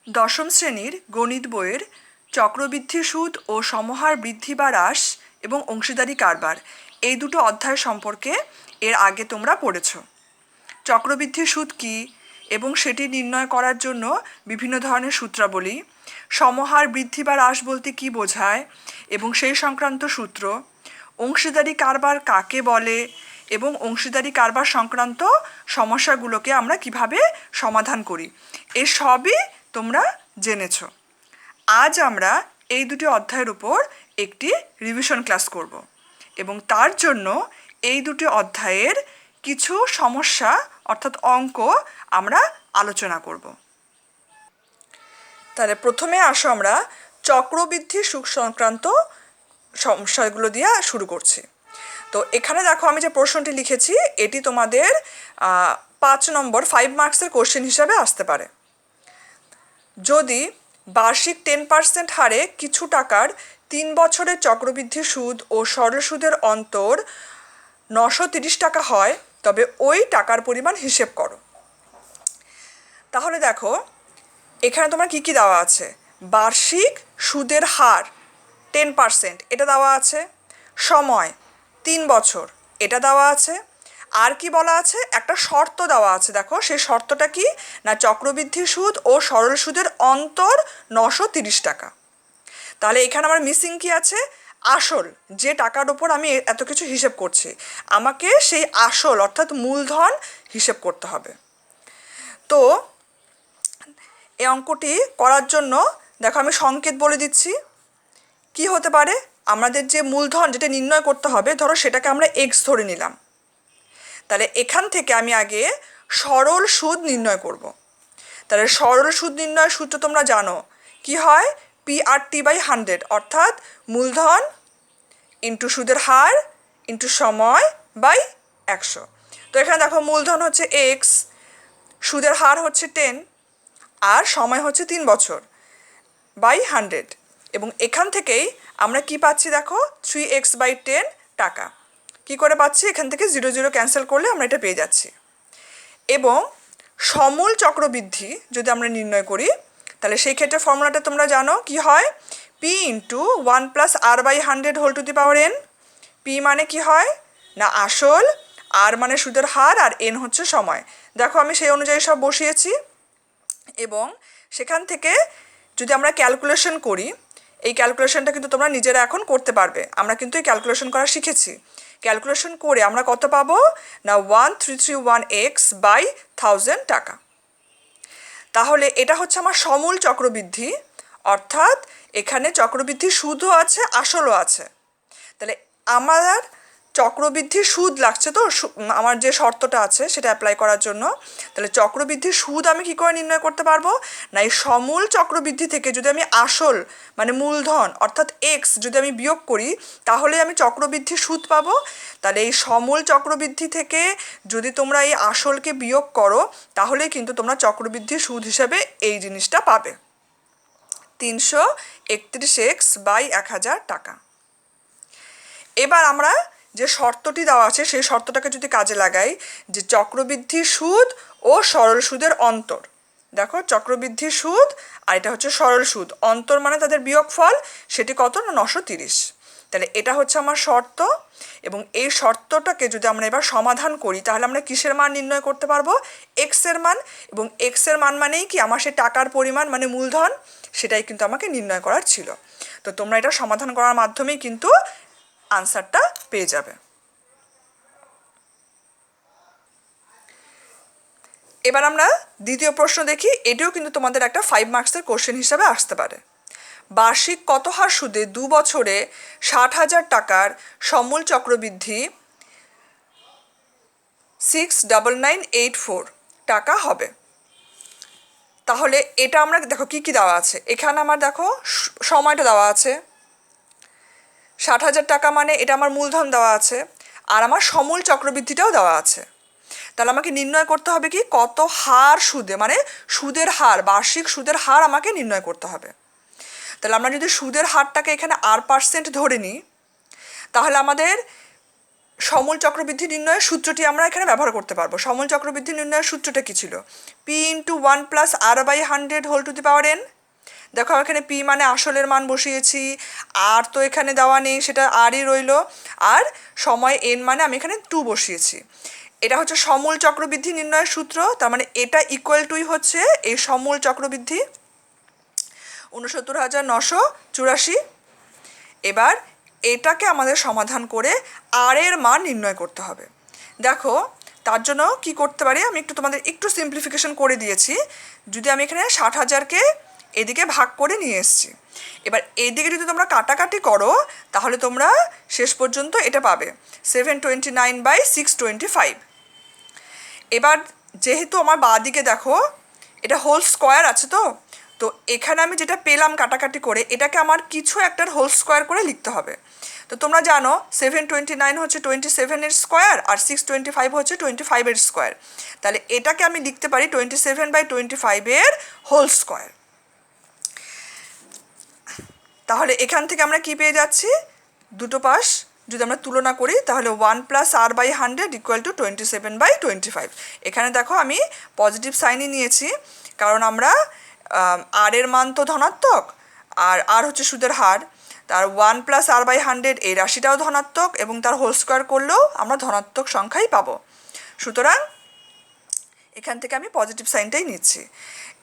দশম শ্রেণীর গণিত বইয়ের চক্রবৃদ্ধি সুদ ও সমহার বৃদ্ধি বা হ্রাস এবং অংশীদারি কারবার এই দুটো অধ্যায় সম্পর্কে এর আগে তোমরা পড়েছ। চক্রবৃদ্ধি সুদ কী এবং সেটি নির্ণয় করার জন্য বিভিন্ন ধরনের সূত্রাবলী, সমহার বৃদ্ধি বা হ্রাস বলতে কী বোঝায় এবং সেই সংক্রান্ত সূত্র, অংশীদারি কারবার কাকে বলে এবং অংশীদারি কারবার সংক্রান্ত সমস্যাগুলোকে আমরা কিভাবে সমাধান করি, এ সবই তোমরা জেনেছ। আজ আমরা এই দুটি অধ্যায়ের উপর একটি রিভিশন ক্লাস করব এবং তার জন্য এই দুটি অধ্যায়ের কিছু সমস্যা অর্থাৎ অঙ্ক আমরা আলোচনা করব। তাহলে প্রথমে আসো আমরা চক্রবৃদ্ধি সুদ সংক্রান্ত সমস্যাগুলো দিয়ে শুরু করছি। তো এখানে দেখো আমি যে প্রশ্নটি লিখেছি এটি তোমাদের 5 নম্বর 5 মার্কসের কোশ্চেন হিসাবে আসতে পারে। যদি বার্ষিক 10% হারে কিছু টাকার 3 বছরের চক্রবৃদ্ধি সুদ ও সরল সুদের অন্তর 930 টাকা হয় তবে ওই টাকার পরিমাণ হিসেব করো। তাহলে দেখো এখানে তোমার কি কি দেওয়া আছে, বার্ষিক সুদের হার 10% এটা দেওয়া আছে, সময় 3 বছর এটা দেওয়া আছে, আর কি বলা আছে, একটা শর্ত দেওয়া আছে। দেখো সেই শর্তটা কি না, চক্রবৃদ্ধি সুদ ও সরল সুদের অন্তর 930 টাকা। তাহলে এখানে আমার মিসিং কি আছে, আসল, যে টাকার ওপর আমি এত কিছু হিসেব করছি আমাকে সেই আসল অর্থাৎ মূলধন হিসেব করতে হবে। তো এই অঙ্কটি করার জন্য দেখো আমি সংকেত বলে দিচ্ছি কি হতে পারে। আমাদের যে মূলধন যেটা নির্ণয় করতে হবে, ধরো সেটাকে আমরা এক্স ধরে নিলাম। তাহলে এখান থেকে আমি আগে সরল সুদ নির্ণয় করব। তাহলে সরল সুদ নির্ণয়ের সূত্র তোমরা জানো কি হয়, PRT/100 অর্থাৎ মূলধন ইন্টু সুদের হার ইন্টু সময় বাই 100। তো এখানে দেখো মূলধন হচ্ছে এক্স, সুদের হার হচ্ছে 10 আর সময় হচ্ছে 3 বছর বাই 100, এবং এখান থেকেই আমরা কি পাচ্ছি দেখো 3x/10 টাকা। কি করে পাচ্ছি, এখান থেকে 0 0 ক্যান্সেল করলে আমরা এটা পেয়ে যাচ্ছি। এবং সমূল চক্রবৃদ্ধি যদি আমরা নির্ণয় করি তাহলে সেই ক্ষেত্রে ফর্মুলাটা তোমরা জানো কি হয়, P × 1 + R/100 whole to the power n। P মানে কি হয় না আসল, R মানে সুদের হার আর n হচ্ছে সময়। দেখো আমি সেই অনুযায়ী সব বসিয়েছি এবং সেখান থেকে যদি আমরা ক্যালকুলেশন করি, এই ক্যালকুলেশনটা কিন্তু তোমরা নিজেরা এখন করতে পারবে। আমরা কিন্তু এই ক্যালকুলেশন করা শিখেছি। ক্যালকুলেশন করে আমরা কত পাবো না 1331x/1000 টাকা। তাহলে এটা হচ্ছে আমার সমূল চক্রবৃদ্ধি, অর্থাৎ এখানে চক্রবৃদ্ধি সুদও আছে আসলও আছে। তাহলে আমার চক্রবৃদ্ধি সুদ লাগছে, তো আমার যে শর্তটা আছে সেটা অ্যাপ্লাই করার জন্য। তাহলে চক্রবৃদ্ধি সুদ আমি কী করে নির্ণয় করতে পারবো না, এই সমূল চক্রবৃদ্ধি থেকে যদি আমি আসল মানে মূলধন অর্থাৎ এক্স যদি আমি বিয়োগ করি তাহলে আমি চক্রবৃদ্ধি সুদ পাবো। তাহলে এই সমূল চক্রবৃদ্ধি থেকে যদি তোমরা এই আসলকে বিয়োগ করো তাহলে কিন্তু তোমরা চক্রবৃদ্ধি সুদ হিসাবে এই জিনিসটা পাবে, 331x/1000 টাকা। এবার আমরা যে শর্তটি দেওয়া আছে সেই শর্তটাকে যদি কাজে লাগাই, যে চক্রবৃদ্ধি সুদ ও সরল সুদের অন্তর, দেখো চক্রবৃদ্ধি সুদ আর এটা হচ্ছে সরল সুদ, অন্তর মানে তাদের বিয়োগফল, সেটি কত না 930। তাহলে এটা হচ্ছে আমার শর্ত, এবং এই শর্তটাকে যদি আমরা এবার সমাধান করি তাহলে আমরা কিসের মান নির্ণয় করতে পারবো, এক্সের মান। এবং এক্সের মান মানেই কি আমার সেই টাকার পরিমাণ মানে মূলধন, সেটাই কিন্তু আমাকে নির্ণয় করার ছিল। তো তোমরা এটা সমাধান করার মাধ্যমেই কিন্তু আনসারটা পেয়ে যাবে। এবার আমরা দ্বিতীয় প্রশ্ন দেখি, এটিও কিন্তু তোমাদের একটা 5 মার্কসের কোশ্চেন হিসাবে আসতে পারে। বার্ষিক কত হার সুদে 2 বছরে 60,000 টাকার সমূল চক্রবৃদ্ধি 69984 টাকা হবে। তাহলে এটা আমরা দেখো কি কি দেওয়া আছে, এখানে আমার দেখো সময়টা দেওয়া আছে 60,000 টাকা, মানে এটা আমার মূলধন দেওয়া আছে আর আমার সমূল চক্রবৃদ্ধিটাও দেওয়া আছে। তাহলে আমাকে নির্ণয় করতে হবে কি কত হার সুদে, মানে সুদের হার, বার্ষিক সুদের হার আমাকে নির্ণয় করতে হবে। তাহলে আমরা যদি সুদের হারটাকে এখানে R% ধরে নিই তাহলে আমাদের সমূল চক্রবৃদ্ধি নির্ণয়ের সূত্রটি আমরা এখানে ব্যবহার করতে পারবো। সমূল চক্রবৃদ্ধি নির্ণয়ের সূত্রটা কি ছিল? P into 1+r/100 whole to the power n। দেখো এখানে পি মানে আসলের মান বসিয়েছি, আর তো এখানে দেওয়া নেই, সেটা আরই রইল, আর সময় এন মানে আমি এখানে 2 বসিয়েছি। এটা হচ্ছে সমূল চক্রবৃদ্ধি নির্ণয়ের সূত্র, তার মানে এটা ইকুয়াল টুই হচ্ছে এই সমূল চক্রবৃদ্ধি ৬৯,৯৮৪। এবার এটাকে আমাদের সমাধান করে আর এর মান নির্ণয় করতে হবে। দেখো তার জন্য কি করতে পারি, আমি তোমাদের একটু সিম্পলিফিকেশন করে দিয়েছি। যদি আমি এখানে ৬০,০০০কে এদিকে ভাগ করে নিয়ে এসেছি, এবার এদিকে যদি তোমরা কাটাকাটি করো তাহলে তোমরা শেষ পর্যন্ত এটা পাবে 729/625। এবার যেহেতু আমার বাঁ দিকে দেখো এটা হোল স্কোয়ার আছে, তো এখানে আমি যেটা পেলাম কাটাকাটি করে, এটাকে আমার কিছু একটার হোল স্কোয়ার করে লিখতে হবে। তো তোমরা জানো 729 হচ্ছে 27-এর স্কোয়ার, আর 625 হচ্ছে 25-এর স্কোয়ার। তাহলে এটাকে আমি লিখতে পারি 27/25-এর হোল স্কোয়ার। তাহলে এখান থেকে আমরা কি পেয়ে যাচ্ছি, দুটো পাশ যদি আমরা তুলনা করি তাহলে 1+r/100 ইকুয়াল টু 27/25। এখানে দেখো আমি পজিটিভ সাইনই নিয়েছি, কারণ আমরা আর এর মান তো ধনাত্মক, আর হচ্ছে সুদের হার, তার 1+r/100 এই রাশিটাও ধনাত্মক, এবং তার হোল স্কোয়ার করলেও আমরা ধনাত্মক সংখ্যাই পাবো। সুতরাং এখান থেকে আমি পজিটিভ সাইনটাই নিচ্ছি।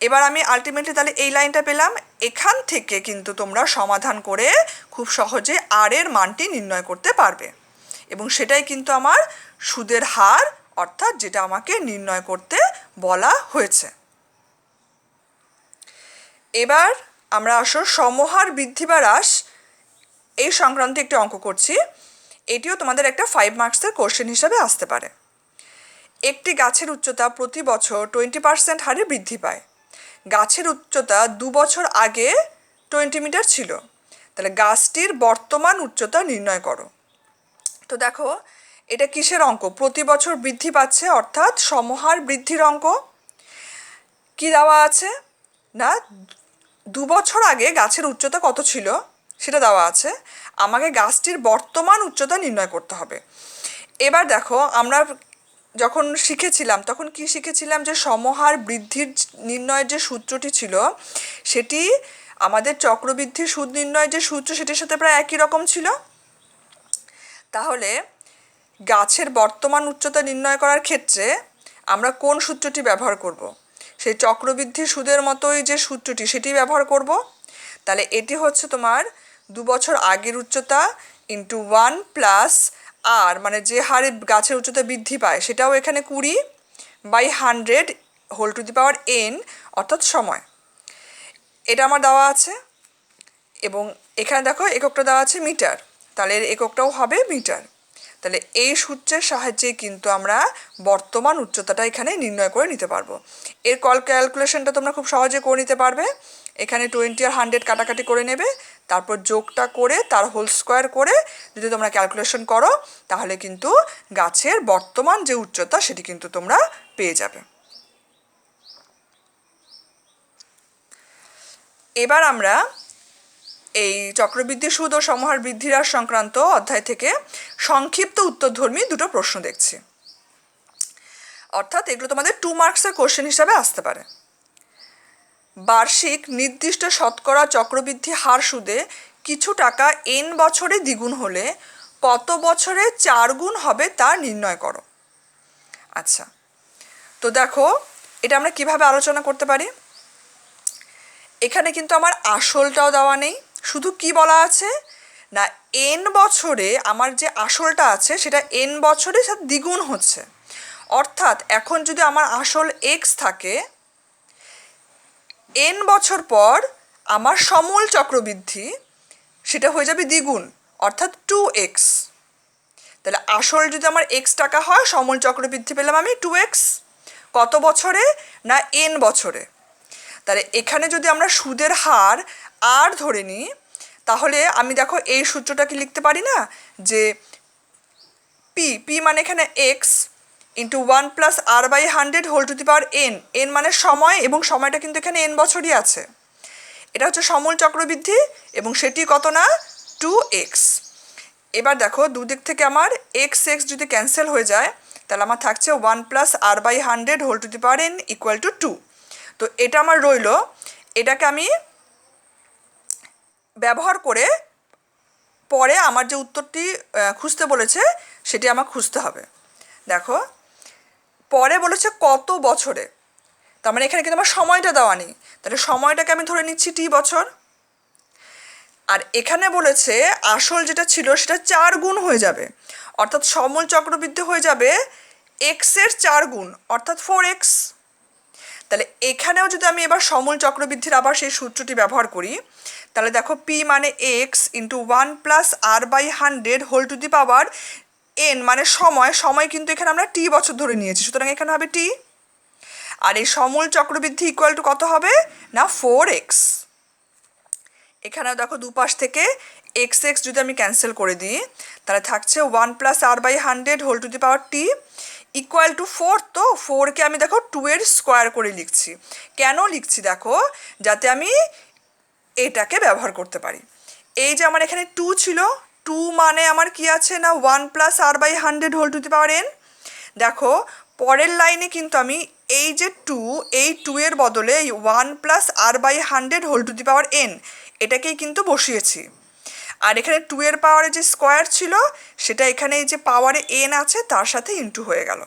এবার আমি আলটিমেটলি তাহলে এই লাইনটা পেলাম। এখান থেকে কিন্তু তোমরা সমাধান করে খুব সহজে আর এর মানটি নির্ণয় করতে পারবে, এবং সেটাই কিন্তু আমার সুদের হার, অর্থাৎ যেটা আমাকে নির্ণয় করতে বলা হয়েছে। এবার আমরা আসো সমহার বৃদ্ধি বা হ্রাস এই সংক্রান্ত একটি অঙ্ক করছি। এটিও তোমাদের একটা 5 মার্কসের কোশ্চেন হিসাবে আসতে পারে। একটি গাছের উচ্চতা প্রতি বছর 20% হারে বৃদ্ধি পায়। গাছের উচ্চতা 2 বছর আগে 20 মিটার ছিল। তাহলে গাছটির বর্তমান উচ্চতা নির্ণয় করো। তো দেখো এটা কিসের অঙ্ক? প্রতি বছর বৃদ্ধি পাচ্ছে, অর্থাৎ সমহার বৃদ্ধির অঙ্ক। কি দেওয়া আছে না, 2 বছর আগে গাছের উচ্চতা কত ছিল সেটা দেওয়া আছে, আমাকে গাছটির বর্তমান উচ্চতা নির্ণয় করতে হবে। এবার দেখো আমরা যখন শিখেছিলাম তখন কি শিখেছিলাম, যে সমহার বৃদ্ধির নির্ণয়ের যে সূত্রটি ছিল সেটি আমাদের চক্রবৃদ্ধির সুদ নির্ণয়ের যে সূত্র সেটির সাথে প্রায় একই রকম ছিল। তাহলে গাছের বর্তমান উচ্চতা নির্ণয় করার ক্ষেত্রে আমরা কোন সূত্রটি ব্যবহার করব? সেই চক্রবৃদ্ধি সুদের মতোই যে সূত্রটি সেটি ব্যবহার করব। তাহলে এটি হচ্ছে তোমার 2 বছর আগের উচ্চতা ইন্টু 1+r, মানে যে হারে গাছের উচ্চতা বৃদ্ধি পায় সেটাও এখানে 20/100 whole to the power n, অর্থাৎ সময়। এটা আমার দেওয়া আছে, এবং এখানে দেখো এককটা দেওয়া আছে মিটার, তাহলে এর এককটাও হবে মিটার। তাহলে এই সূত্রের সাহায্যে কিন্তু আমরা বর্তমান উচ্চতাটা এখানে নির্ণয় করে নিতে পারবো। এর ক্যালকুলেশনটা তোমরা খুব সহজে করে নিতে পারবে। এখানে 20 আর 100 কাটাকাটি করে নেবে, তারপর যোগটা করে তার হোল স্কোয়ার করে যদি তোমরা ক্যালকুলেশন করো তাহলে কিন্তু গাছের বর্তমান যে উচ্চতা সেটি কিন্তু তোমরা পেয়ে যাবে। এবার আমরা এই চক্রবৃদ্ধি সুদ ও সমহার বৃদ্ধি হ্রাস সংক্রান্ত অধ্যায় থেকে সংক্ষিপ্ত উত্তরধর্মী দুটো প্রশ্ন দেখছি, অর্থাৎ এগুলো তোমাদের 2 মার্কসের কোশ্চেন হিসাবে আসতে পারে। বার্ষিক নির্দিষ্ট শতকরা চক্রবৃদ্ধি হার সুদে কিছু টাকা n বছরে দ্বিগুণ হলে কত বছরে 4 গুণ হবে তা নির্ণয় করো। আচ্ছা, তো দেখো এটা আমরা কিভাবে আলোচনা করতে পারি। এখানে কিন্তু আমার আসলটাও দেওয়া নেই, শুধু কি বলা আছে না n বছরে আমার যে আসলটা আছে সেটা n বছরে দ্বিগুণ হচ্ছে। অর্থাৎ এখন যদি আমার আসল x থাকে, n বছর পর আমার সমূল চক্রবৃদ্ধি সেটা হয়ে যাবে দ্বিগুণ, অর্থাৎ 2x। তাহলে আসল যদি আমার x টাকা হয়, সমূল চক্রবৃদ্ধি পেলাম আমি 2x। কত বছরে না n বছরে। তাহলে এখানে যদি আমরা সুদের হার আর ধরে নিই তাহলে আমি দেখো এই সূত্রটাকে লিখতে পারি না, যে p মানে এখানে x into 1+r/100 whole to the power n, n মানে সময়, এবং সময়টা কিন্তু এখানে n বছরই আছে। এটা হচ্ছে সমূল চক্রবৃদ্ধি, এবং সেটি কত না 2x। এবার দেখো দুদিক থেকে আমার এক্স এক্স যদি ক্যান্সেল হয়ে যায় তাহলে আমার থাকছে 1+r/100 whole to the power n equal to 2। তো এটা আমার রইল, এটাকে আমি ব্যবহার করে পরে আমার যে উত্তরটি খুঁজতে বলেছে সেটি আমার খুঁজতে হবে। দেখো পরে বলেছে কত বছরে, তার মানে এখানে কিন্তু আমার সময়টা দেওয়া নেই, তাহলে সময়টাকে আমি ধরে নিচ্ছি টি বছর। আর এখানে বলেছে আসল যেটা ছিল সেটা 4 গুণ হয়ে যাবে, অর্থাৎ সমূল চক্রবৃদ্ধি হয়ে যাবে এক্সের 4 গুণ অর্থাৎ 4x। তাহলে এখানেও যদি আমি এবার সমূল চক্রবৃদ্ধির আবার সেই সূত্রটি ব্যবহার করি তাহলে দেখো পি মানে x into 1+r/100 whole to the power n মানে সময়, সময় কিন্তু এখানে আমরা টি বছর ধরে নিয়েছি, সুতরাং এখানে হবে টি। আর এই সমূল চক্রবৃদ্ধি ইকুয়াল টু কত হবে না 4x। এখানেও দেখো দুপাশ থেকে এক্স এক্স যদি আমি ক্যান্সেল করে দিই তাহলে থাকছে 1+r/100 whole to the power T equal to 4। তো 4কে আমি দেখো 2 এর স্কোয়ার করে লিখছি। কেন লিখছি দেখো, যাতে আমি এটাকে ব্যবহার করতে পারি। এই যে আমার এখানে 2 ছিল, 2 মানে আমার কি আছে না 1+r/100 whole to the power n। দেখো পরের লাইনে কিন্তু আমি এই যে 2, এই 2 এর বদলে 1+r/100 whole to the power n এটাকেই কিন্তু বসিয়েছি। আর এখানে 2 এর পাওয়ারে যে স্কোয়ার ছিল সেটা এখানে এই যে পাওয়ারে n আছে তার সাথে ইন্টু হয়ে গেল।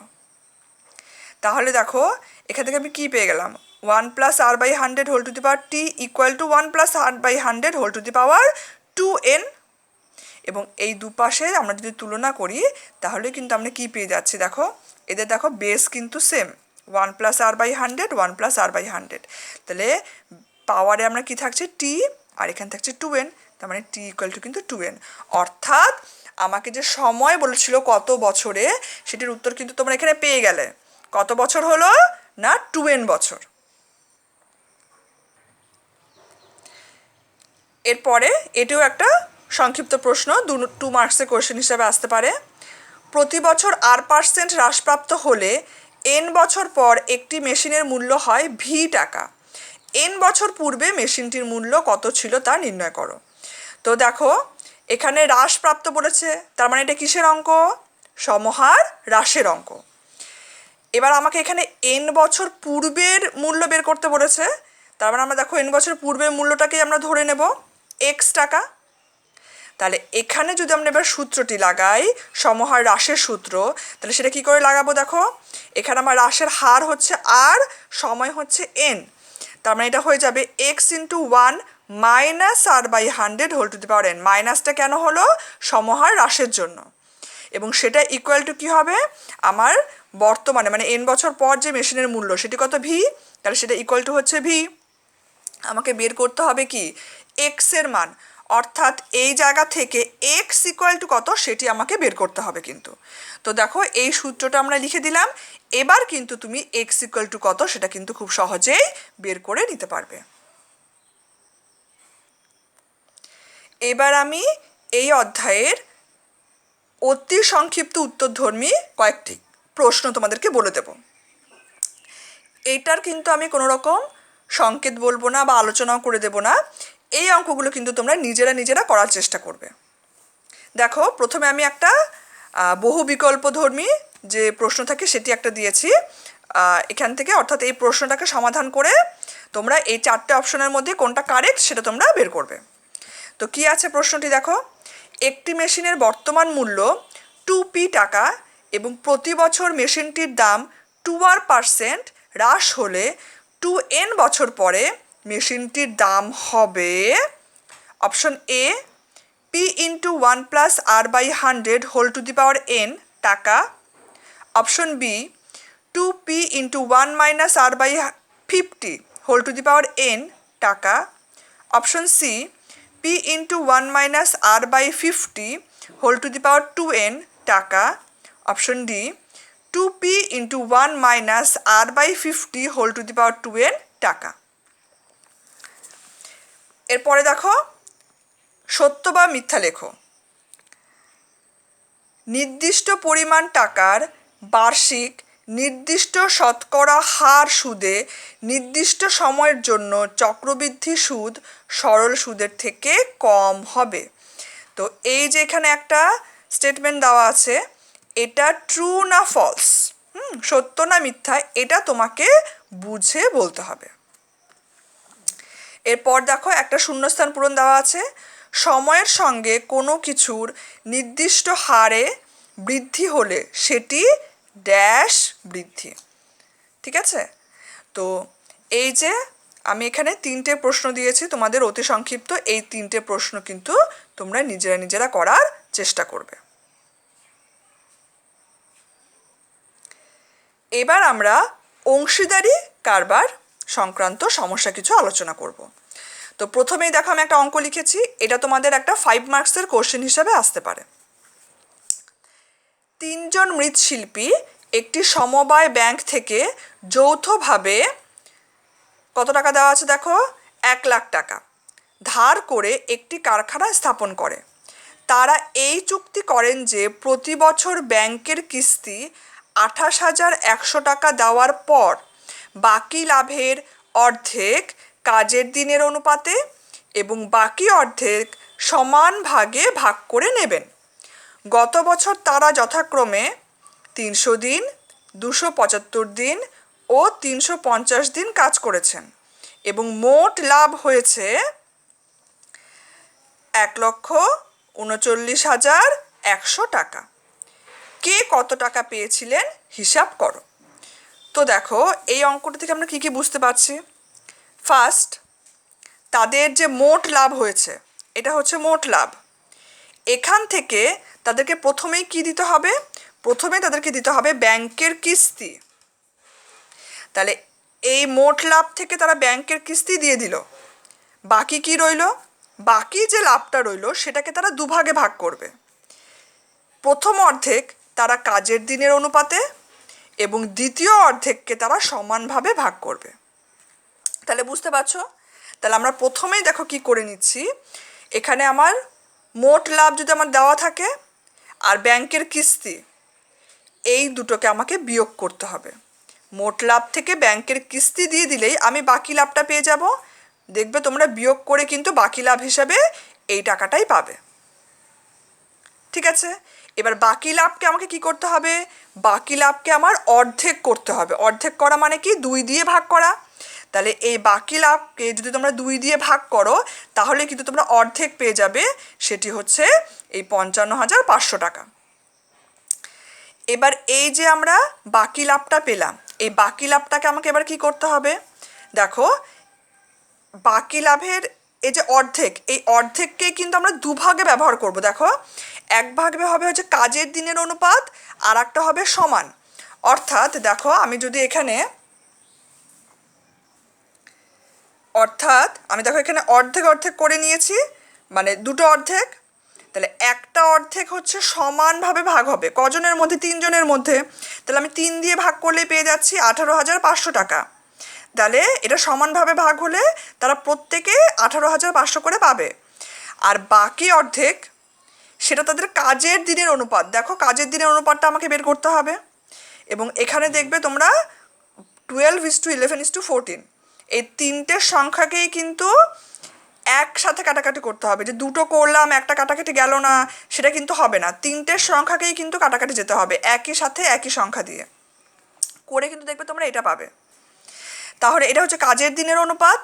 তাহলে দেখো এখান থেকে আমি কি পেয়ে গেলাম 1+r/100 whole to the power T equal to 1+r/100 whole to the power 2n। এবং এই দুপাশে আমরা যদি তুলনা করি তাহলে কিন্তু আমরা কি পেয়ে যাচ্ছি, দেখো এদের দেখো বেস কিন্তু সেম 1+r/100 1+r/100, তাহলে পাওয়ারে আমরা কি থাকছে টি আর এখানে থাকছে 2n, তার মানে টি ইকুয়াল টু কিন্তু 2n। অর্থাৎ আমাকে যে সময় বলেছিল কত বছরে সেটির উত্তর কিন্তু তোমরা এখানে পেয়ে গেলে। কত বছর হলো না 2n বছর। এরপরে এটিও একটা সংক্ষিপ্ত প্রশ্ন, 2 মার্কসের কোয়েশ্চেন হিসাবে আসতে পারে। প্রতি বছর r% হ্রাসপ্রাপ্ত হলে n বছর পর একটি মেশিনের মূল্য হয় ভি টাকা। n বছর পূর্বে মেশিনটির মূল্য কত ছিল তা নির্ণয় করো। তো দেখো এখানে হ্রাসপ্রাপ্ত বলেছে, তার মানে এটা কিসের অঙ্ক, সমহার হ্রাসের অঙ্ক। এবার আমাকে এখানে n বছর পূর্বের মূল্য বের করতে বলেছে, তার মানে আমরা দেখো n বছর পূর্বের মূল্যটাকেই আমরা ধরে নেব x টাকা। তাহলে এখানে যদি আমরা এবার সূত্রটি লাগাই সমহার হ্রাসের সূত্র, তাহলে সেটা কি করে লাগাবো, দেখো এখানে আমার হ্রাসের হার হচ্ছে আর, সময় হচ্ছে n, তার মানে এটা হয়ে যাবে x into 1 -r/100 whole to the power n। মাইনাসটা কেন হলো, সমহার হ্রাসের জন্য। এবং সেটা ইকুয়াল টু কী হবে, আমার বর্তমানে মানে n বছর পর যে মেশিনের মূল্য সেটি কত ভি, তাহলে সেটা ইকুয়াল টু হচ্ছে ভি। আমাকে বের করতে হবে কি x এর মান, অর্থাৎ এই জায়গা থেকে x ইকুয়াল টু কত সেটি আমাকে বের করতে হবে কিন্তু। তো দেখো এই সূত্রটা আমরা লিখে দিলাম, এবার কিন্তু তুমি x ইকুয়াল টু কত সেটা কিন্তু খুব সহজেই বের করে নিতে পারবে। এবার আমি এই অধ্যায়ের অতি সংক্ষিপ্ত উত্তরধর্মী কয়েকটি প্রশ্ন তোমাদেরকে বলে দেব। এইটার কিন্তু আমি কোনো রকম সংকেত বলবো না বা আলোচনাও করে দেব না, এই অঙ্কগুলো কিন্তু তোমরা নিজেরা করার চেষ্টা করবে। দেখো প্রথমে আমি একটা বহু বিকল্পধর্মী যে প্রশ্ন থাকে সেটি একটা দিয়েছি এখান থেকে, অর্থাৎ এই প্রশ্নটাকে সমাধান করে তোমরা এই 4টে অপশনের মধ্যে কোনটা কারেক্ট সেটা তোমরা বের করবে। তো কি আছে প্রশ্নটি দেখো, একটি মেশিনের বর্তমান মূল্য 2p টাকা এবং প্রতি বছর মেশিনটির দাম 2r% হ্রাস হলে 2n বছর পরে মেশিনটির দাম হবে option A p into 1+r/100 whole to the power n টাকা, option B 2p into 1 - r/50 whole to the power n টাকা, option C p into 1 - r/50 whole to the power 2n টাকা, option D 2p into 1 - r/50 whole to the power 2n টাকা। এরপরে দেখো সত্য বা মিথ্যা লেখো। নির্দিষ্ট পরিমাণ টাকার বার্ষিক নির্দিষ্ট শতকরা হার সুদে নির্দিষ্ট সময়ের জন্য চক্রবৃদ্ধি সুদ সরল সুদের থেকে কম হবে। তো তো এই যে এখানে একটা স্টেটমেন্ট দেওয়া আছে, এটা ট্রু না ফলস, সত্য না মিথ্যা, এটা তোমাকে বুঝে বলতে হবে। এরপর দেখো একটা শূন্যস্থান পূরণ দেওয়া আছে, সময়ের সঙ্গে কোনো কিছুর নির্দিষ্ট হারে বৃদ্ধি হলে সেটি ড্যাশ বৃদ্ধি। ঠিক আছে, তো এই যে আমি এখানে 3টে প্রশ্ন দিয়েছি তোমাদের অতি সংক্ষিপ্ত, এই 3টে প্রশ্ন কিন্তু তোমরা নিজেরা করার চেষ্টা করবে। এবার আমরা অংশীদারি কারবার সংক্রান্ত সমস্যা কিছু আলোচনা করব। তো প্রথমেই দেখো আমি একটা অঙ্ক লিখেছি, এটা তোমাদের একটা 5 মার্কসের কোশ্চেন হিসাবে আসতে পারে। 3 জন মৃৎশিল্পী একটি সমবায় ব্যাংক থেকে যৌথভাবে কত টাকা দেওয়া আছে দেখো, 1 লাখ টাকা ধার করে একটি কারখানা স্থাপন করে। তারা এই চুক্তি করেন যে প্রতি বছর ব্যাংকের কিস্তি 28,100 টাকা দেওয়ার পর বাকি লাভের অর্ধেক কাজের দিনের অনুপাতে এবং বাকি অর্ধেক সমান ভাগে ভাগ করে নেবেন। গত বছর তারা যথাক্রমে 300 দিন, 275 দিন ও 350 দিন কাজ করেছেন এবং মোট লাভ হয়েছে 1,39,100 টাকা। কে কত টাকা পেয়েছিলেন হিসাব করো। তো দেখো এই অঙ্কটা থেকে আমরা কী বুঝতে পারছি। ফার্স্ট, তাদের যে মোট লাভ হয়েছে, এটা হচ্ছে মোট লাভ। এখান থেকে তাদেরকে প্রথমেই কি দিতে হবে, প্রথমে তাদেরকে দিতে হবে ব্যাংকের কিস্তি। তাহলে এই মোট লাভ থেকে তারা ব্যাংকের কিস্তি দিয়ে দিল, বাকি কি রইল, বাকি যে লাভটা রইল সেটাকে তারা দুভাগে ভাগ করবে। প্রথম অর্ধেক তারা কাজের দিনের অনুপাতে এবং দ্বিতীয় অর্ধেককে তারা সমানভাবে ভাগ করবে। তাহলে বুঝতে পারছো, তাহলে আমরা প্রথমেই দেখো কি করে নিচ্ছি, এখানে আমার মোট লাভ যদি আমার দেওয়া থাকে আর ব্যাংকের কিস্তি, এই দুটোকে আমাকে বিয়োগ করতে হবে। মোট লাভ থেকে ব্যাংকের কিস্তি দিয়ে দিলেই আমি বাকি লাভটা পেয়ে যাব। দেখবে তোমরা বিয়োগ করে কিন্তু বাকি লাভ হিসাবে এই টাকাটাই পাবে। ঠিক আছে, এবার বাকি লাভকে আমাকে কি করতে হবে, বাকি লাভকে আমার অর্ধেক করতে হবে। অর্ধেক করা মানে কি, 2 দিয়ে ভাগ করা। তাহলে এই বাকি লাভকে যদি তোমরা 2 দিয়ে ভাগ করো তাহলে কিন্তু তোমরা অর্ধেক পেয়ে যাবে, সেটি হচ্ছে এই 55,500 টাকা। এবার এই যে আমরা বাকি লাভটা পেলাম, এই বাকি লাভটাকে আমাকে এবার কি করতে হবে, দেখো বাকি লাভের এই যে অর্ধেক, এই অর্ধেককে কিন্তু আমরা দুভাগে ব্যবহার করব। দেখো এক ভাগে হবে হচ্ছে কাজের দিনের অনুপাত, আর একটা হবে সমান। অর্থাৎ দেখো আমি যদি এখানে দেখো এখানে অর্ধেক অর্ধেক করে নিয়েছি, মানে দুটো অর্ধেক। তাহলে একটা অর্ধেক হচ্ছে সমানভাবে ভাগ হবে কজনের মধ্যে, 3 জনের মধ্যে। তাহলে আমি 3 দিয়ে ভাগ করলেই পেয়ে যাচ্ছি 18,500 টাকা। তাহলে এটা সমানভাবে ভাগ হলে তারা প্রত্যেকে 18,500 করে পাবে। আর বাকি অর্ধেক সেটা তাদের কাজের দিনের অনুপাত। দেখো কাজের দিনের অনুপাতটা আমাকে বের করতে হবে, এবং এখানে দেখবে তোমরা 12:11:14, এই 3টে সংখ্যাকেই কিন্তু একসাথে কাটাকাটি করতে হবে। যে দুটো করলাম একটা কাটাকাটি গেল না, সেটা কিন্তু হবে না। 3টের সংখ্যাকেই কিন্তু কাটাকাটি যেতে হবে একই সাথে একই সংখ্যা দিয়ে করে, কিন্তু দেখবে তোমরা এটা পাবে। তাহলে এটা হচ্ছে কাজের দিনের অনুপাত,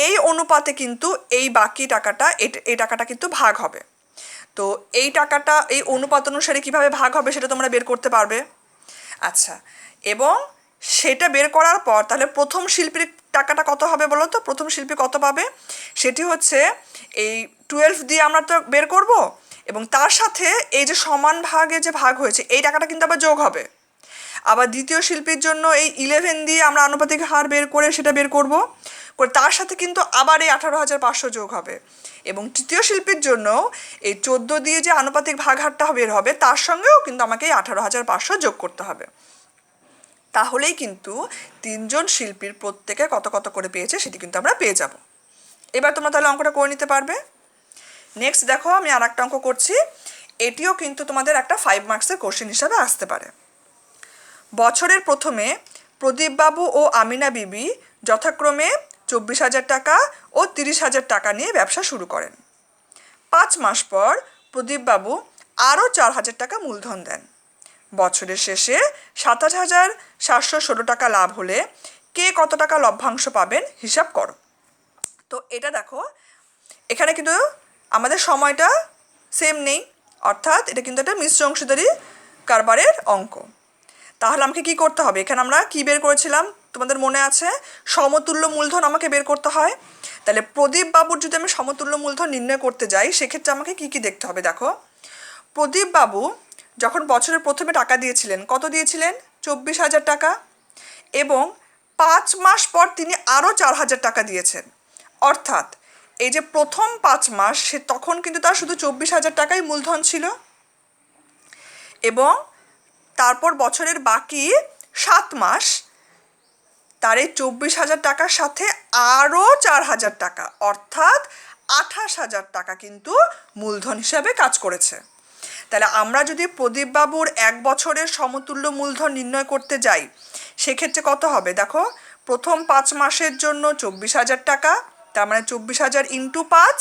এই অনুপাতে কিন্তু এই বাকি টাকাটা, এই টাকাটা কিন্তু ভাগ হবে। তো এই টাকাটা এই অনুপাত অনুসারে কীভাবে ভাগ হবে সেটা তোমরা বের করতে পারবে। আচ্ছা, এবং সেটা বের করার পর তাহলে প্রথম শিল্পীর টাকাটা কত হবে বলো তো, প্রথম শিল্পী কত পাবে, সেটি হচ্ছে এই 12 দিয়ে আমরা তো বের করব, এবং তার সাথে এই যে সমান ভাগে যে ভাগ হয়েছে এই টাকাটা কিন্তু আবার যোগ হবে। আবার দ্বিতীয় শিল্পীর জন্য এই 11 দিয়ে আমরা আনুপাতিক হার বের করে সেটা বের করব, করে তার সাথে কিন্তু আবার এই 18,500 যোগ হবে। এবং তৃতীয় শিল্পীর জন্য এই 14 দিয়ে যে আনুপাতিক ভাগ হারটা বের হবে তার সঙ্গেও কিন্তু আমাকে এই 18,500 যোগ করতে হবে। তাহলেই কিন্তু 3 জন শিল্পীর প্রত্যেকে কত কত করে পেয়েছে সেটি কিন্তু আমরা পেয়ে যাব। এবার তোমরা তাহলে অঙ্কটা করে নিতে পারবে। নেক্সট দেখো আমি আর একটা অঙ্ক করছি, এটিও কিন্তু তোমাদের একটা 5 মার্কসের কোশ্চেন হিসাবে আসতে পারে। বছরের প্রথমে প্রদীপবাবু ও আমিনা বিবি যথাক্রমে 24,000 টাকা ও 30,000 টাকা নিয়ে ব্যবসা শুরু করেন। 5 মাস পর প্রদীপবাবু আরও 4,000 টাকা মূলধন দেন। বছরের শেষে 27,716 টাকা লাভ হলে কে কত টাকা লভ্যাংশ পাবেন হিসাব করো। তো এটা দেখো, এখানে কিন্তু আমাদের সময়টা সেম নেই, অর্থাৎ এটা কিন্তু একটা মিশ্র অংশীদারি কারবারের অঙ্ক। তাহলে আমাকে কি করতে হবে? এখানে আমরা কি বের করেছিলাম তোমাদের মনে আছে? সমতুল্য মূলধন আমাকে বের করতে হয়। তাহলে প্রদীপ বাবুর যদি আমি সমতুল্য মূলধন নির্ণয় করতে যাই, সেক্ষেত্রে আমাকে কি কি দেখতে হবে? দেখো, প্রদীপ বাবু যখন বছরের প্রথমে টাকা দিয়েছিলেন, কত দিয়েছিলেন? 24,000 টাকা, এবং 5 মাস পর তিনি আরও 4,000 টাকা দিয়েছেন। অর্থাৎ এই যে প্রথম 5 মাস, সে তখন কিন্তু তার শুধু 24,000 টাকাই মূলধন ছিল, এবং তারপর বছরের বাকি 7 মাস তার এই 24,000 টাকার সাথে আরও 4,000 টাকা, অর্থাৎ 28,000 টাকা কিন্তু মূলধন হিসাবে কাজ করেছে। তাহলে আমরা যদি প্রদীপবাবুর 1 বছরের সমতুল্য মূলধন নির্ণয় করতে যাই, সেক্ষেত্রে কত হবে? দেখো, প্রথম 5 মাসের জন্য 24,000 টাকা, তার মানে 24,000 ইন্টু 5,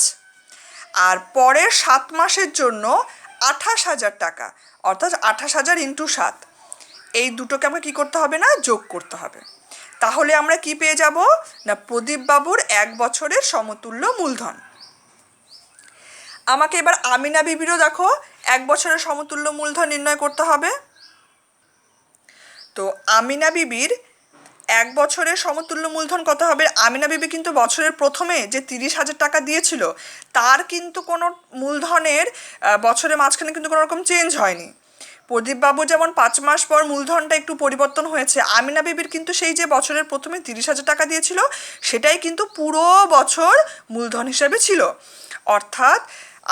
আর পরের 7 মাসের জন্য 28,000 টাকা, অর্থাৎ 28,000 ইন্টু 7। এই দুটোকে আমাকে কী করতে হবে? না, যোগ করতে হবে। তাহলে আমরা কি পেয়ে যাব? না, প্রদীপবাবুর 1 বছরের সমতুল্য মূলধন। আমাকে এবার আমিনা বিবিরও দেখো 1 বছরের সমতুল্য মূলধন নির্ণয় করতে হবে। তো আমিনা বিবির 1 বছরের সমতুল্য মূলধন কত হবে? আমিনা বিবি কিন্তু বছরের প্রথমে যে 30,000 টাকা দিয়েছিল, তার কিন্তু কোনো মূলধনের বছরের মাঝখানে কিন্তু কোনো রকম চেঞ্জ হয়নি। প্রদীপবাবু যেমন 5 মাস পর মূলধনটা একটু পরিবর্তন হয়েছে, আমিনা বিবির কিন্তু সেই যে বছরের প্রথমে 30,000 টাকা দিয়েছিল, সেটাই কিন্তু পুরো বছর মূলধন হিসেবে ছিল। অর্থাৎ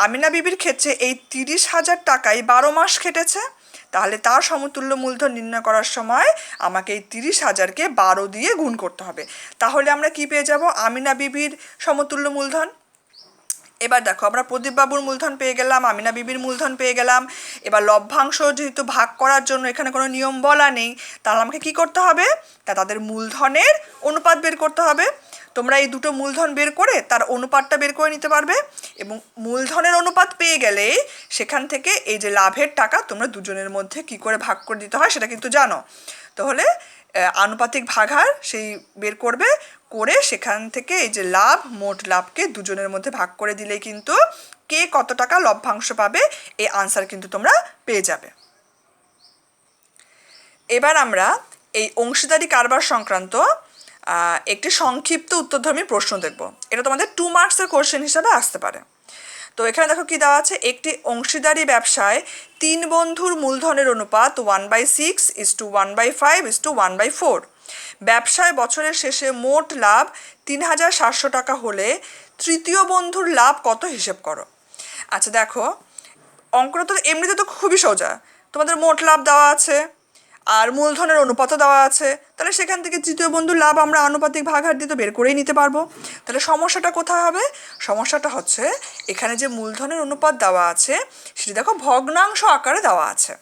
আমিনা বিবির ক্ষেত্রে এই 30,000 টাকাই 12 মাস খেটেছে। তাহলে তার সমতুল্য মূলধন নির্ণয় করার সময় আমাকে এই 30,000কে 12 দিয়ে গুণ করতে হবে। তাহলে আমরা কি পেয়ে যাব? আমিনা বিবির সমতুল্য মূলধন। এবার দেখো, আমরা প্রদীপবাবুর মূলধন পেয়ে গেলাম, আমিনা বিবির মূলধন পেয়ে গেলাম। এবার লভ্যাংশ যেহেতু ভাগ করার জন্য এখানে কোনো নিয়ম বলা নেই, তাহলে আমাকে কি করতে হবে? তাদের মূলধনের অনুপাত বের করতে হবে। তোমরা এই দুটো মূলধন বের করে তার অনুপাতটা বের করে নিতে পারবে, এবং মূলধনের অনুপাত পেয়ে গেলে সেখান থেকে এই যে লাভের টাকা তোমরা দুজনের মধ্যে কি করে ভাগ করে দিতে হয় সেটা কিন্তু জানো। তাহলে আনুপাতিক ভাগাহার সেই বের করবে, করে সেখান থেকে এই যে লাভ, মোট লাভকে দুজনের মধ্যে ভাগ করে দিলেই কিন্তু কে কত টাকা লভ্যাংশ পাবে এই আনসার কিন্তু তোমরা পেয়ে যাবে। এবার আমরা এই অংশীদারি কারবার সংক্রান্ত একটি সংক্ষিপ্ত উত্তরধর্মী প্রশ্ন দেখব। এটা তোমাদের 2 মার্কসের কোশ্চেন হিসাবে আসতে পারে। তো এখানে দেখো কি দেওয়া আছে, একটি অংশীদারি ব্যবসায় 3 বন্ধুর মূলধনের অনুপাত 1/6 is to 1/5 is to 1/4। ব্যবসায় বছরের শেষে মোট লাভ 3,700 টাকা হলে তৃতীয় বন্ধুর লাভ কত হিসেব করো। আচ্ছা দেখো, অঙ্কটা তো এমনিতে তো খুবই সোজা, তোমাদের মোট লাভ দেওয়া আছে আর মূলধনের অনুপাতও দেওয়া আছে, তাহলে সেখান থেকে তৃতীয় বন্ধুর লাভ আমরা আনুপাতিক ভাগহার দিয়ে তো বের করেই নিতে পারবো। তাহলে সমস্যাটা কোথায় হবে? সমস্যাটা হচ্ছে এখানে যে মূলধনের অনুপাত দেওয়া আছে সেটি দেখো ভগ্নাংশ আকারে দেওয়া আছে।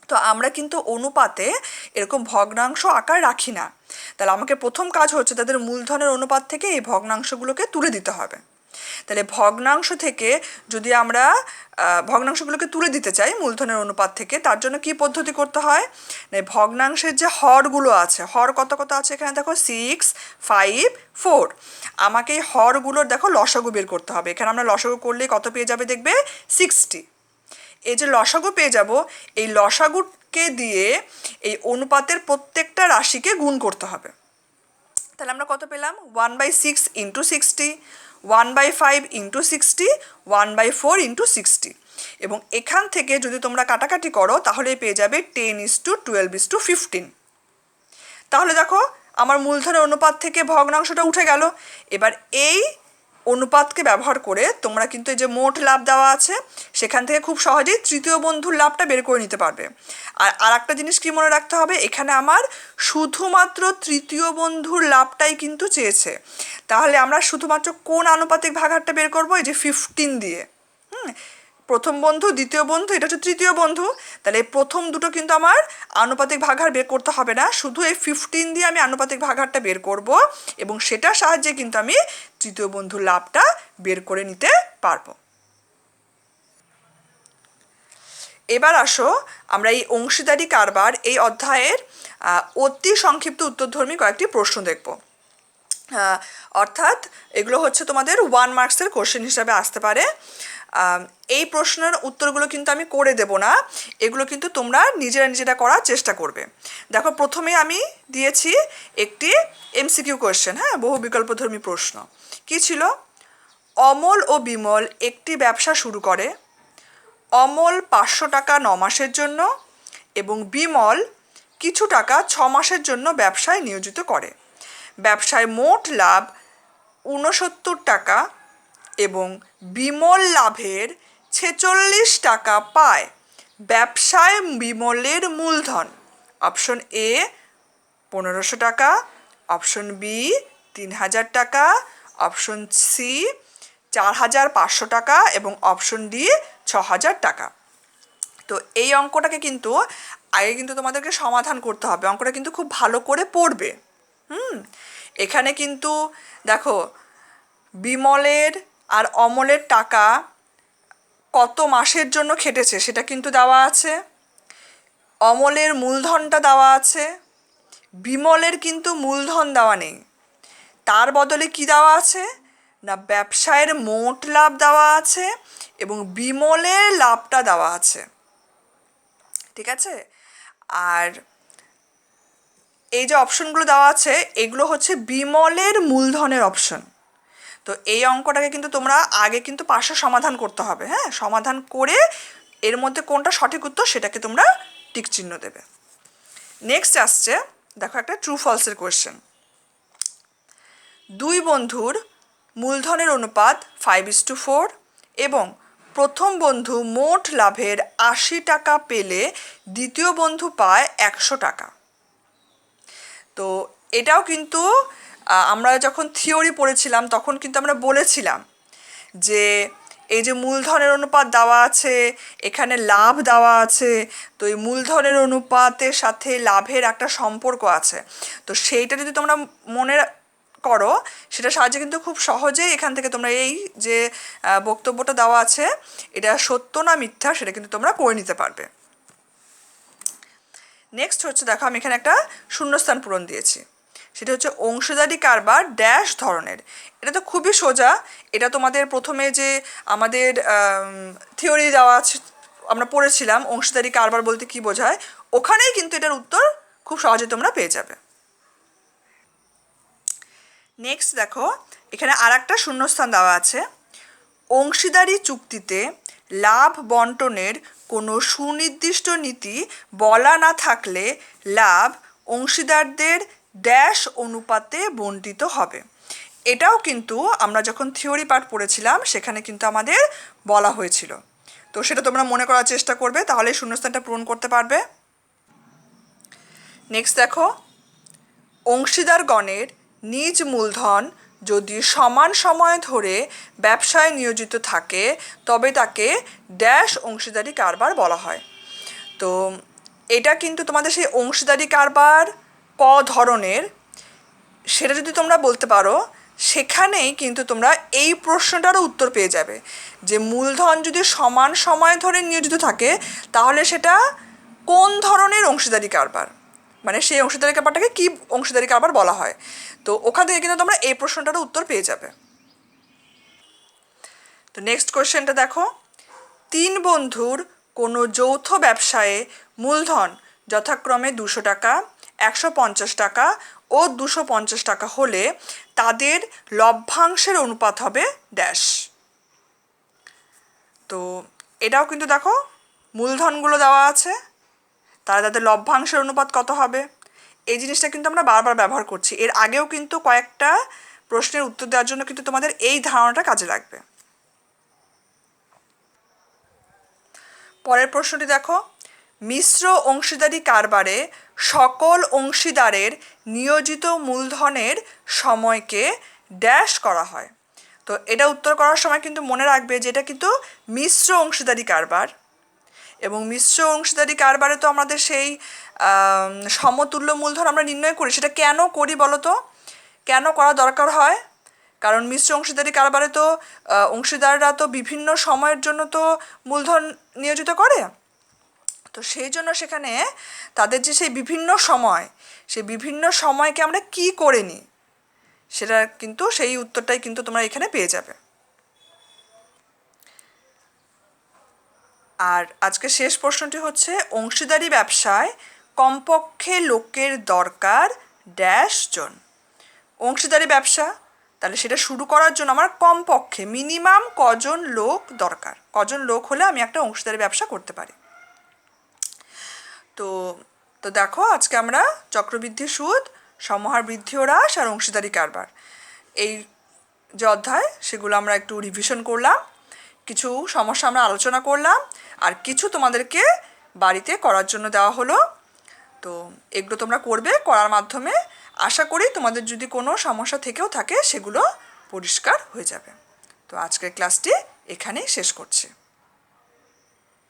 তো আমরা কিন্তু অনুপাতে এরকম ভগ্নাংশ আকার রাখি না। তাহলে আমাকে প্রথম কাজ হচ্ছে তাদের মূলধনের অনুপাত থেকে এই ভগ্নাংশগুলোকে তুলে দিতে হবে। তাহলে ভগ্নাংশ থেকে যদি আমরা ভগ্নাংশগুলোকে তুলে দিতে চাই মূলধনের অনুপাত থেকে, তার জন্য কি পদ্ধতি করতে হয়? ভগ্নাংশের যে হরগুলো আছে, হর কত কত আছে এখানে দেখো 6, 5, 4। আমাকে এই হরগুলোর দেখো লসাগু বের করতে হবে। এখানে আমরা লসাগু করলে কত পেয়ে যাবে দেখবে? 60। এই যে লসাগু পেয়ে যাব, এই লসাগুকে দিয়ে এই অনুপাতের প্রত্যেকটা রাশিকে গুণ করতে হবে। তাহলে আমরা কত পেলাম? 1/6 ইন্টু 60, 1/5 ইন্টু 60, 1/4 ইন্টু 60। এবং এখান থেকে যদি তোমরা কাটাকাটি করো তাহলে পেয়ে যাবে 10:12:15। তাহলে দেখো আমার মূলধনের অনুপাত থেকে ভগ্নাংশটা উঠে গেল। এবার এই অনুপাতকে ব্যবহার করে তোমরা কিন্তু এই যে মোট লাভ দেওয়া আছে সেখান থেকে খুব সহজেই তৃতীয় বন্ধুর লাভটা বের করে নিতে পারবে। আর একটা জিনিস কি মনে রাখতে হবে, এখানে আমার শুধুমাত্র তৃতীয় বন্ধুর লাভটাই কিন্তু চেয়েছে। তাহলে আমরা শুধুমাত্র কোন আনুপাতিক ভাগহারটা বের করবো? এই যে 15 দিয়ে। প্রথম বন্ধু, দ্বিতীয় বন্ধু, এটা হচ্ছে তৃতীয় বন্ধু। তাহলে এই প্রথম দুটো কিন্তু আমার আনুপাতিক ভাগহার বের করতে হবে না, শুধু এই 15 দিয়ে আমি আনুপাতিক ভাগহারটা বের করব, এবং সেটার সাহায্যে কিন্তু আমি তৃতীয় বন্ধুর লাভটা বের করে নিতে পারবো। এবার আসো আমরা এই অংশীদারি কারবার এই অধ্যায়ের অতি সংক্ষিপ্ত উত্তরধর্মী কয়েকটি প্রশ্ন দেখব। অর্থাৎ এগুলো হচ্ছে তোমাদের 1 মার্কসের কোশ্চেন হিসাবে আসতে পারে। এই প্রশ্নের উত্তরগুলো কিন্তু আমি করে দেব না, এগুলো কিন্তু তোমরা নিজেরা করার চেষ্টা করবে। দেখো প্রথমে আমি দিয়েছি একটি এমসিকিউ কোশ্চেন, হ্যাঁ, বহু বিকল্পধর্মী প্রশ্ন। কি ছিল? অমল ও বিমল একটি ব্যবসা শুরু করে। অমল 500 টাকা 9 মাসের জন্য এবং বিমল কিছু টাকা 6 মাসের জন্য ব্যবসায় নিয়োজিত করে। ব্যবসায় মোট লাভ 69 টাকা এবং বিমল লাভের 46 টাকা পায়। ব্যবসায় বিমলের মূলধন অপশন এ 1500 টাকা, অপশন বি 3000 টাকা, অপশন সি 4500 টাকা এবং অপশন ডি 6000 টাকা। তো এই অঙ্কটাকে কিন্তু আগে কিন্তু তোমাদেরকে সমাধান করতে হবে, অঙ্কটা কিন্তু খুব ভালো করে পড়বে। এখানে কিন্তু দেখো বিমলের আর অমলের টাকা কত মাসের জন্য খেটেছে সেটা কিন্তু দেওয়া আছে, অমলের মূলধনটা দেওয়া আছে, বিমলের কিন্তু মূলধন দেওয়া নেই। তার বদলে কি দেওয়া আছে না ব্যবসায়ের মোট লাভ দেওয়া আছে এবং বিমলের লাভটা দেওয়া আছে, ঠিক আছে? আর এই যে অপশনগুলো দেওয়া আছে এগুলো হচ্ছে বিমলের মূলধনের অপশন। তো এই অঙ্কটাকে কিন্তু তোমরা আগে কিন্তু পাশে সমাধান করতে হবে, হ্যাঁ, সমাধান করে এর মধ্যে কোনটা সঠিক উত্তর সেটাকে তোমরা টিক চিহ্ন দেবে। নেক্সট আসছে দেখো একটা ট্রু ফলসের কোয়েশ্চেন। দুই বন্ধুর মূলধনের অনুপাত 5:4 এবং প্রথম বন্ধু মোট লাভের 80 টাকা পেলে দ্বিতীয় বন্ধু পায় 100 টাকা। তো এটাও কিন্তু আমরা যখন থিওরি পড়েছিলাম তখন কিন্তু আমরা বলেছিলাম যে এই যে মূলধনের অনুপাত দেওয়া আছে, এখানে লাভ দেওয়া আছে, তো এই মূলধনের অনুপাতের সাথে লাভের একটা সম্পর্ক আছে। তো সেইটা যদি তোমরা মনে করো সেটা সাহায্যে কিন্তু খুব সহজেই এখান থেকে তোমরা এই যে বক্তব্যটা দেওয়া আছে এটা সত্য না মিথ্যা সেটা কিন্তু তোমরা করে নিতে পারবে। নেক্সট হচ্ছে দেখো আমি এখানে একটা শূন্যস্থান পূরণ দিয়েছি, সেটা হচ্ছে অংশীদারি কারবার ড্যাশ ধরনের। এটা তো খুবই সোজা, এটা তোমাদের প্রথমে যে আমাদের থিওরি দেওয়া আছে আমরা পড়েছিলাম অংশীদারি কারবার বলতে কি বোঝায়, ওখানেই কিন্তু এটার উত্তর খুব সহজে তোমরা পেয়ে যাবে। নেক্সট দেখো এখানে আর একটা শূন্যস্থান দেওয়া আছে। অংশীদারি চুক্তিতে লাভ বন্টনের কোনো সুনির্দিষ্ট নীতি বলা না থাকলে লাভ অংশীদারদের ড্যাশ অনুপাতে বণ্টিত হবে। এটাও কিন্তু আমরা যখন থিওরি পার্ট পড়েছিলাম সেখানে কিন্তু আমাদের বলা হয়েছিল। তো সেটা তোমরা মনে করার চেষ্টা করবে, তাহলে শূন্যস্থানটা পূরণ করতে পারবে। নেক্সট দেখো অংশীদারগণের নিজ মূলধন যদি সমান সময় ধরে ব্যবসায় নিয়োজিত থাকে তবে তাকে ড্যাশ অংশীদারি কারবার বলা হয়। তো এটা কিন্তু তোমাদের সেই অংশীদারি কারবার ক ধরনের সেটা যদি তোমরা বলতে পারো সেখানেই কিন্তু তোমরা এই প্রশ্নটারও উত্তর পেয়ে যাবে যে মূলধন যদি সমান সময় ধরে নিয়োজিত থাকে তাহলে সেটা কোন ধরনের অংশীদারি কারবার, মানে সেই অংশীদারি কারবারটাকে কী অংশীদারি কারবার বলা হয়। তো ওখান থেকে কিন্তু তোমরা এই প্রশ্নটারও উত্তর পেয়ে যাবে। তো নেক্সট কোয়েশ্চেনটা দেখো, তিন বন্ধুর কোনো যৌথ ব্যবসায়ে মূলধন যথাক্রমে 200 টাকা, 150 টাকা ও 250 টাকা হলে তাদের লভ্যাংশের অনুপাত হবে ড্যাশ। তো এটাও কিন্তু দেখো মূলধনগুলো দেওয়া আছে, তাহলে তাদের লভ্যাংশের অনুপাত কত হবে। এই জিনিসটা কিন্তু আমরা বারবার ব্যবহার করছি, এর আগেও কিন্তু কয়েকটা প্রশ্নের উত্তর দেওয়ার জন্য কিন্তু তোমাদের এই ধারণাটা কাজে লাগবে। পরের প্রশ্নটি দেখো, মিশ্র অংশীদারি কারবারে সকল অংশীদারের নিয়োজিত মূলধনের সময়কে ড্যাশ করা হয়। তো এটা উত্তর করার সময় কিন্তু মনে রাখবে যে এটা কিন্তু মিশ্র অংশীদারি কারবার, এবং মিশ্র অংশীদারি কারবারে তো আমাদের সেই সমতুল্য মূলধন আমরা নির্ণয় করি। সেটা কেন করি বলো তো, কেন করা দরকার হয়? কারণ মিশ্র অংশীদারি কারবারে তো অংশীদাররা তো বিভিন্ন সময়ের জন্য তো মূলধন নিয়োজিত করে, তো সেই জন্য সেখানে তাদের যে সেই বিভিন্ন সময়কে আমরা কি করে নিই সেটা কিন্তু সেই উত্তরটাই কিন্তু তোমরা এখানে পেয়ে যাবে। আর আজকে শেষ প্রশ্নটি হচ্ছে, অংশীদারি ব্যবসায় কমপক্ষে লোকের দরকার ড্যাশ জন। অংশীদারি ব্যবসা, তাহলে সেটা শুরু করার জন্য আমার কমপক্ষে মিনিমাম কজন লোক দরকার, কজন লোক হলে আমি একটা অংশীদারি ব্যবসা করতে পারি। তো তো দেখো আজকে আমরা চক্রবৃদ্ধি সুদ, সমহার বৃদ্ধি ও হ্রাস আর অংশীদারি কারবার এই যে অধ্যায় সেগুলো আমরা একটু রিভিশন করলাম, কিছু সমস্যা আমরা আলোচনা করলাম, আর কিছু তোমাদেরকে বাড়িতে করার জন্য দেওয়া হলো। তো এগুলো তোমরা করবে, করার মাধ্যমে আশা করি তোমাদের যদি কোনো সমস্যা থেকেও থাকে সেগুলো পরিষ্কার হয়ে যাবে। তো আজকের ক্লাসটি এখানেই শেষ করছি।